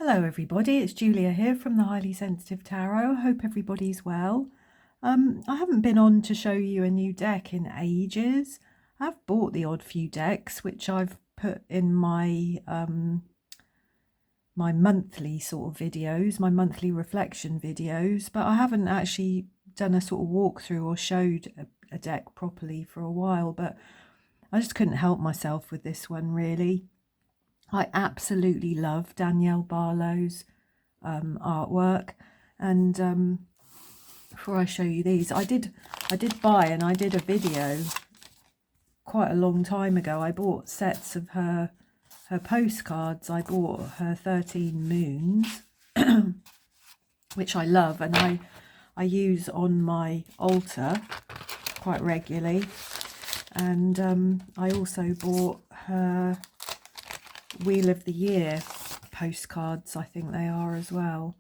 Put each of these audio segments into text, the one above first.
Hello everybody, it's Julia here from the Highly Sensitive Tarot. I hope everybody's well. I haven't been on to show you a new deck in ages. I've bought the odd few decks which I've put in my my monthly sort of videos, my monthly reflection videos, but I haven't actually done a sort of walkthrough or showed a deck properly for a while, but I just couldn't help myself with this one really. I absolutely love Danielle Barlow's artwork, and before I show you these, I did buy, and I did a video quite a long time ago. I bought sets of her postcards. I bought her 13 moons which I love, and I use on my altar quite regularly, and I also bought her Wheel of the Year postcards, I think they are as well.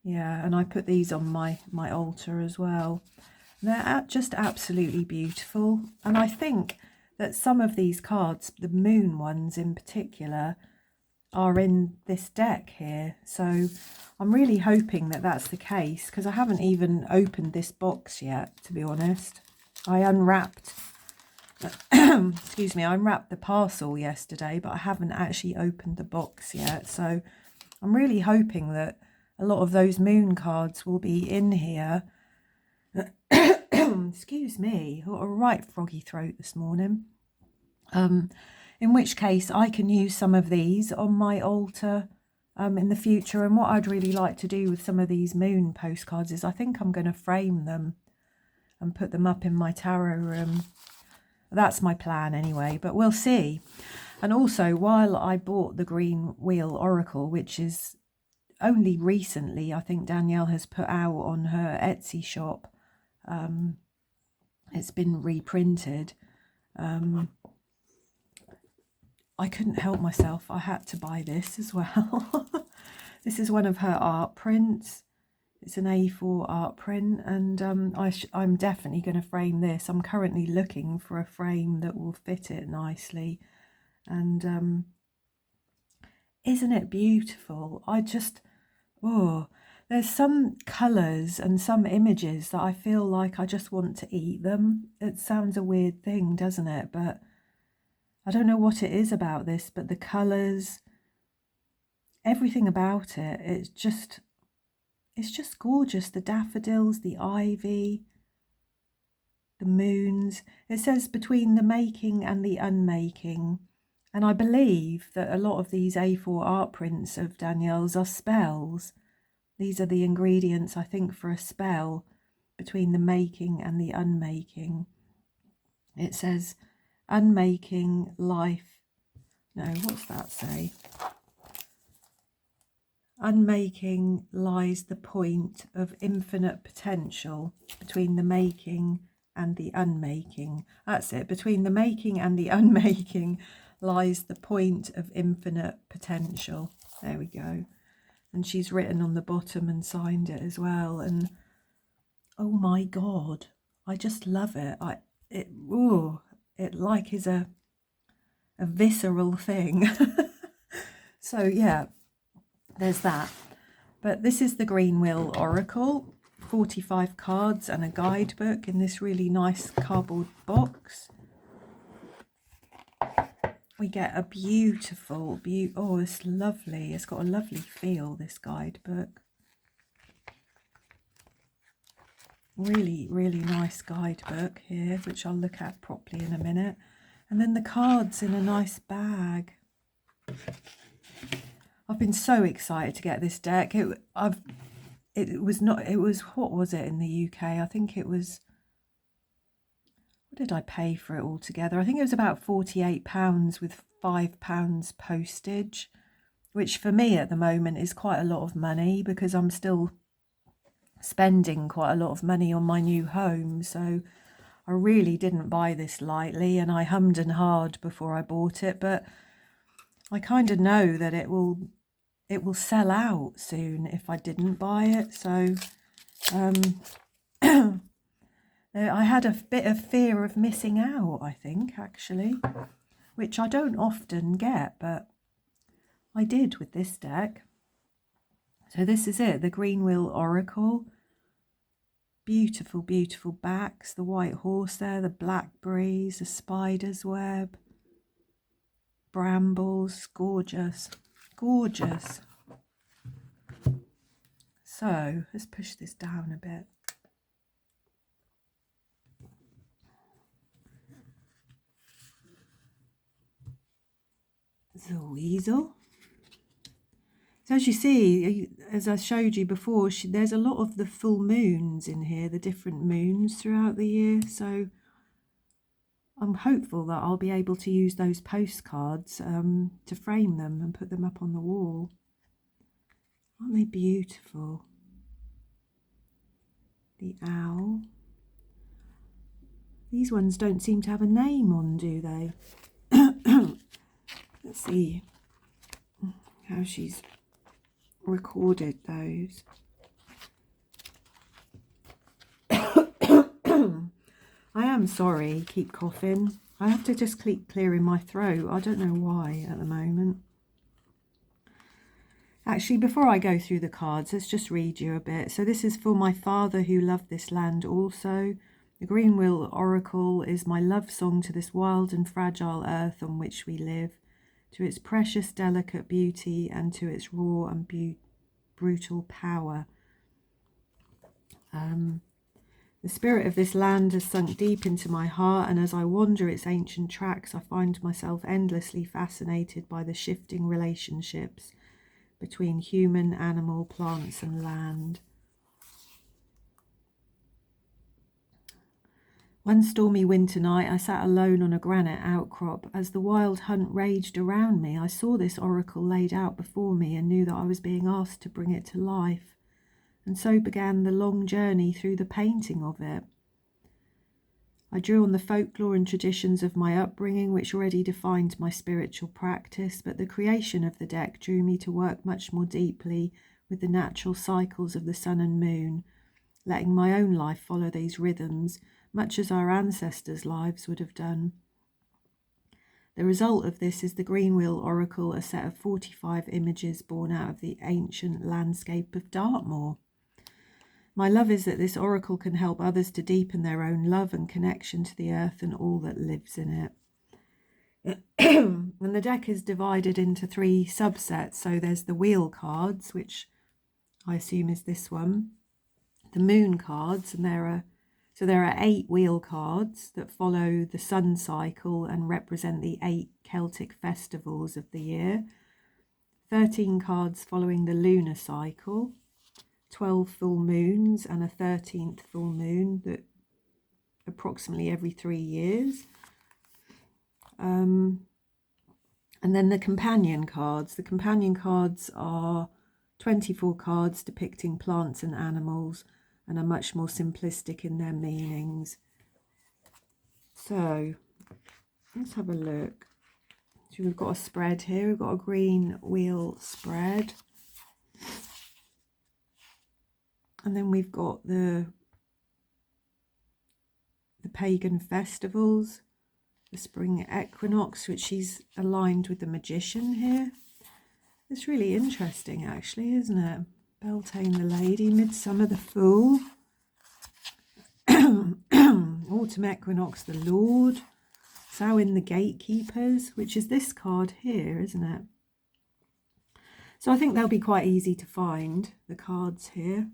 Yeah, and I put these on my altar as well. They're just absolutely beautiful, and I think that some of these cards, the moon ones in particular, are in this deck here, so I'm really hoping that that's the case, because I haven't even opened this box yet, to be honest. I unwrapped excuse me, I unwrapped the parcel yesterday, but I haven't actually opened the box yet. So I'm really hoping that a lot of those moon cards will be in here. Excuse me, I've got a right froggy throat this morning. In which case I can use some of these on my altar in the future. And what I'd really like to do with some of these moon postcards is I think I'm going to frame them and put them up in my tarot room. That's my plan anyway, but we'll see. And also, while I bought the Green Wheel Oracle, which is only recently, I think Danielle has put out on her Etsy shop, it's been reprinted. I couldn't help myself. I had to buy this as well. This is one of her art prints. It's an A4 art print, and I'm definitely going to frame this. I'm currently looking for a frame that will fit it nicely. And isn't it beautiful? There's some colours and some images that I feel like I just want to eat them. It sounds a weird thing, doesn't it? But I don't know what it is about this, but the colours, everything about it, it's just gorgeous. The daffodils, the ivy, the moons. It says between the making and the unmaking. And I believe that a lot of these A4 art prints of Danielle's are spells. These are the ingredients, I think, for a spell between the making and the unmaking. It says unmaking life. No, what's that say? Unmaking lies the point of infinite potential between the making and the unmaking. That's it. Between the making and the unmaking lies the point of infinite potential. There we go. And she's written on the bottom and signed it as well. And oh my God, I just love it. It like is a visceral thing. So yeah. There's that. But this is the Green Wheel Oracle, 45 cards and a guidebook in this really nice cardboard box. We get a beautiful, oh, it's lovely. It's got a lovely feel, this guidebook. Really, really nice guidebook here, which I'll look at properly in a minute. And then the cards in a nice bag. I've been so excited to get this deck. What was it in the UK? I think it was, what did I pay for it all together? I think it was about £48 with £5 postage, which for me at the moment is quite a lot of money because I'm still spending quite a lot of money on my new home. So I really didn't buy this lightly, and I hummed and hawed before I bought it, but I kind of know that it will sell out soon if I didn't buy it. So I had a bit of fear of missing out, I think, actually, which I don't often get, but I did with this deck. So this is it, the Green Wheel Oracle. Beautiful, beautiful backs, the white horse there, the blackberries, the spider's web, brambles, gorgeous, gorgeous. So let's push this down a bit. The weasel. So as you see, as I showed you before, there's a lot of the full moons in here, the different moons throughout the year. So I'm hopeful that I'll be able to use those postcards to frame them and put them up on the wall. Aren't they beautiful? The owl. These ones don't seem to have a name on, do they? Let's see how she's recorded those. I am sorry, keep coughing. I have to just keep clearing my throat. I don't know why at the moment. Actually, before I go through the cards, let's just read you a bit. So this is for my father who loved this land also. The Green Wheel Oracle is my love song to this wild and fragile earth on which we live, to its precious, delicate beauty and to its raw and brutal power. The spirit of this land has sunk deep into my heart, and as I wander its ancient tracks, I find myself endlessly fascinated by the shifting relationships between human, animal, plants and land. One stormy winter night, I sat alone on a granite outcrop. As the wild hunt raged around me, I saw this oracle laid out before me and knew that I was being asked to bring it to life. And so began the long journey through the painting of it. I drew on the folklore and traditions of my upbringing, which already defined my spiritual practice, but the creation of the deck drew me to work much more deeply with the natural cycles of the sun and moon, letting my own life follow these rhythms, much as our ancestors' lives would have done. The result of this is the Green Wheel Oracle, a set of 45 images born out of the ancient landscape of Dartmoor. My love is that this oracle can help others to deepen their own love and connection to the earth and all that lives in it. And the deck is divided into 3 subsets. So there's the wheel cards, which I assume is this one, the moon cards, and there are 8 wheel cards that follow the sun cycle and represent the 8 Celtic festivals of the year, 13 cards following the lunar cycle, 12 full moons and a 13th full moon that approximately every 3 years. And then the companion cards. The companion cards are 24 cards depicting plants and animals and are much more simplistic in their meanings. So let's have a look. So we've got a spread here. We've got a green wheel spread. And then we've got the pagan festivals, the spring equinox, which she's aligned with the magician here. It's really interesting, actually, isn't it? Beltane the Lady, Midsummer the Fool, Autumn Equinox the Lord, Samhain the Gatekeepers, which is this card here, isn't it? So I think they'll be quite easy to find, the cards here.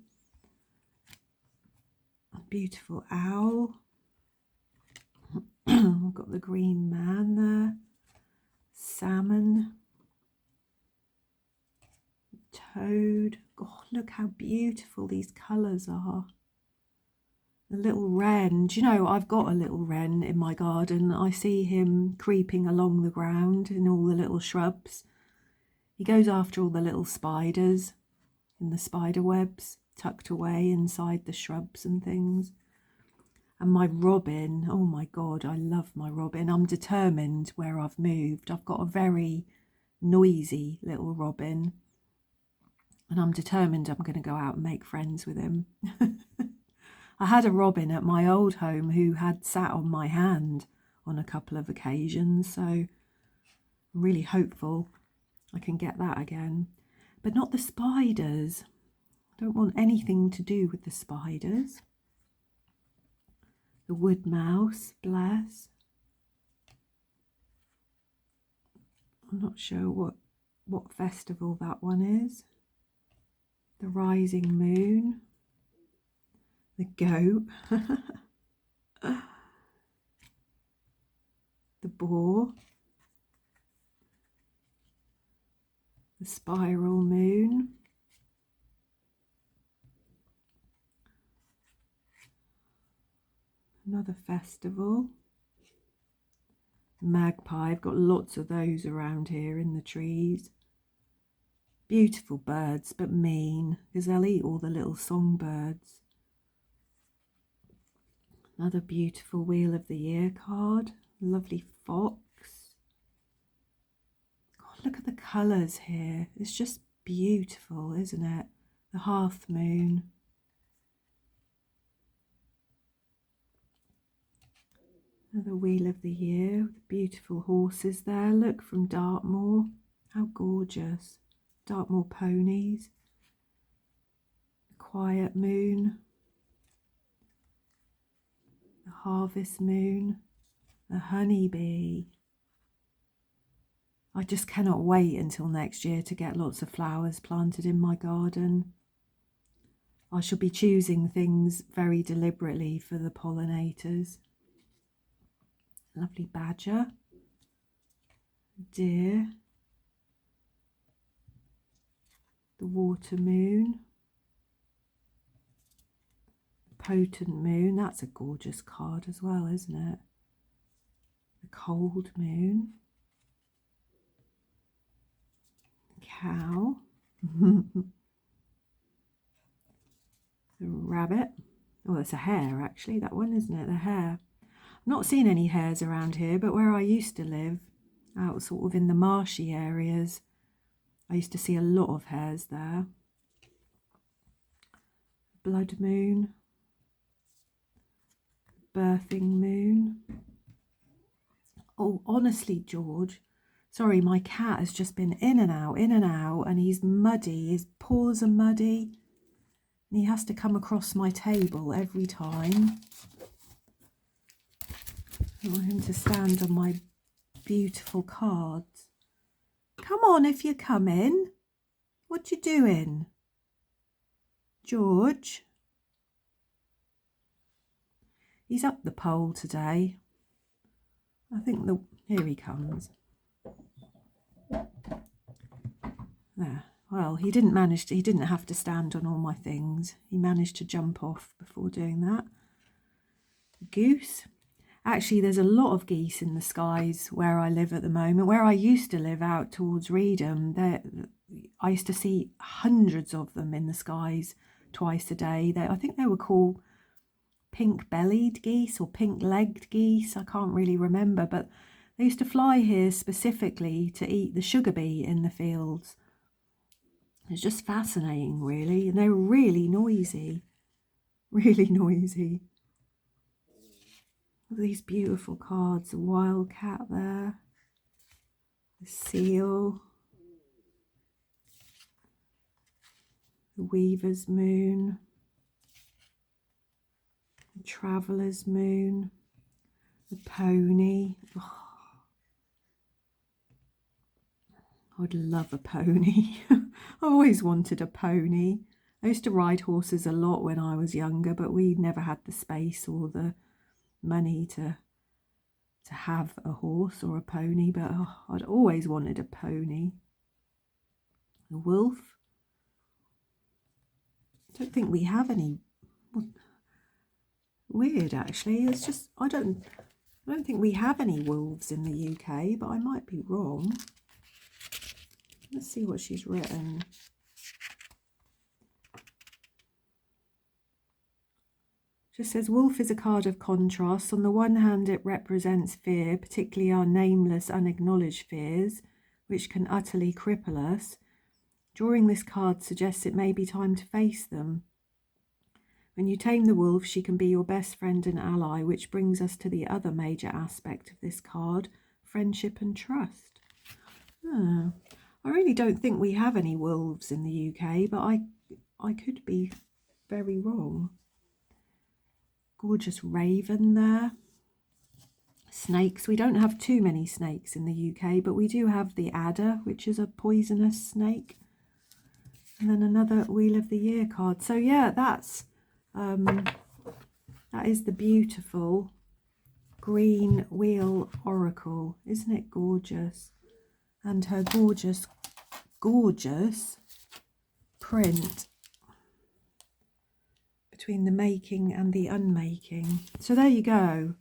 A beautiful owl. We've got the green man there. Salmon. Toad. God, look how beautiful these colours are. The little wren. Do you know, I've got a little wren in my garden. I see him creeping along the ground in all the little shrubs. He goes after all the little spiders in the spider webs tucked away inside the shrubs and things. And my robin, oh my God, I love my robin. I'm determined where I've moved. I've got a very noisy little robin. And I'm determined I'm going to go out and make friends with him. I had a robin at my old home who had sat on my hand on a couple of occasions. So I'm really hopeful I can get that again. but not the spiders. Don't want anything to do with the spiders. The wood mouse, bless. I'm not sure what festival that one is. The rising moon. The goat. The boar. The spiral moon. Another festival. Magpie. I've got lots of those around here in the trees. Beautiful birds, but mean, because they'll eat all the little songbirds. Another beautiful Wheel of the Year card. Lovely fox. God, look at the colours here. It's just beautiful, isn't it? The half moon. Another Wheel of the Year with beautiful horses there. Look, from Dartmoor. How gorgeous. Dartmoor ponies. The quiet moon. The harvest moon. The honeybee. I just cannot wait until next year to get lots of flowers planted in my garden. I shall be choosing things very deliberately for the pollinators. Lovely badger. Deer. The water moon. The potent moon. That's a gorgeous card as well, isn't it? The cold moon. Cow. The rabbit. Oh, that's a hare actually, that one, isn't it? The hare. I've not seen any hares around here, but where I used to live, out sort of in the marshy areas, I used to see a lot of hares there. Blood moon. Birthing moon. Oh, honestly, George, sorry, my cat has just been in and out, and he's muddy. His paws are muddy. And he has to come across my table every time. I want him to stand on my beautiful cards. Come on, if you come in. What you doing? George? He's up the pole today. I think here he comes. There. Well, he didn't have to stand on all my things. He managed to jump off before doing that. Goose. Actually, there's a lot of geese in the skies where I live at the moment. Where I used to live out towards Reedham, I used to see hundreds of them in the skies twice a day. I think they were called pink-bellied geese or pink-legged geese. I can't really remember, but they used to fly here specifically to eat the sugar bee in the fields. It's just fascinating, really, and they were really noisy, really noisy. Look at these beautiful cards. A wildcat there, the seal, the weaver's moon, the traveller's moon, the pony. Oh, I'd love a pony. I always wanted a pony. I used to ride horses a lot when I was younger, but we never had the space or the money to have a horse or a pony, but I'd always wanted a pony. The wolf. I don't think we have any. Weird, actually. It's just I don't think we have any wolves in the UK, but I might be wrong. Let's see what she's written. Just says, wolf is a card of contrast. On the one hand, it represents fear, particularly our nameless, unacknowledged fears, which can utterly cripple us. Drawing this card suggests it may be time to face them. When you tame the wolf, she can be your best friend and ally, which brings us to the other major aspect of this card, friendship and trust. I I really don't think we have any wolves in the UK, but I could be very wrong. Gorgeous raven there. Snakes. We don't have too many snakes in the UK, but we do have the adder, which is a poisonous snake. And then another Wheel of the Year card. So yeah, that is the beautiful green wheel oracle. Isn't it gorgeous? And her gorgeous, gorgeous print between the making and the unmaking. So there you go.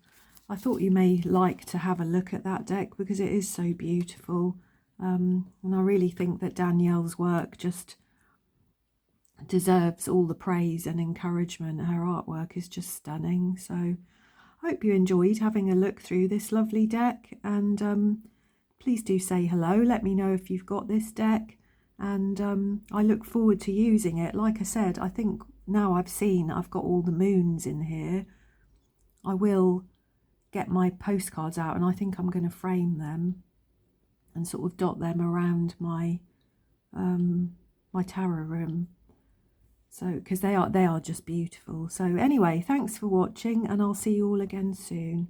I thought you may like to have a look at that deck because it is so beautiful. And I really think that Danielle's work just deserves all the praise and encouragement. Her artwork is just stunning. So I hope you enjoyed having a look through this lovely deck, and please do say hello. Let me know if you've got this deck, and I look forward to using it. Like I said, I think now I've got all the moons in here, I will get my postcards out, and I think I'm going to frame them and sort of dot them around my my tarot room. So because they are just beautiful. So anyway, thanks for watching, and I'll see you all again soon.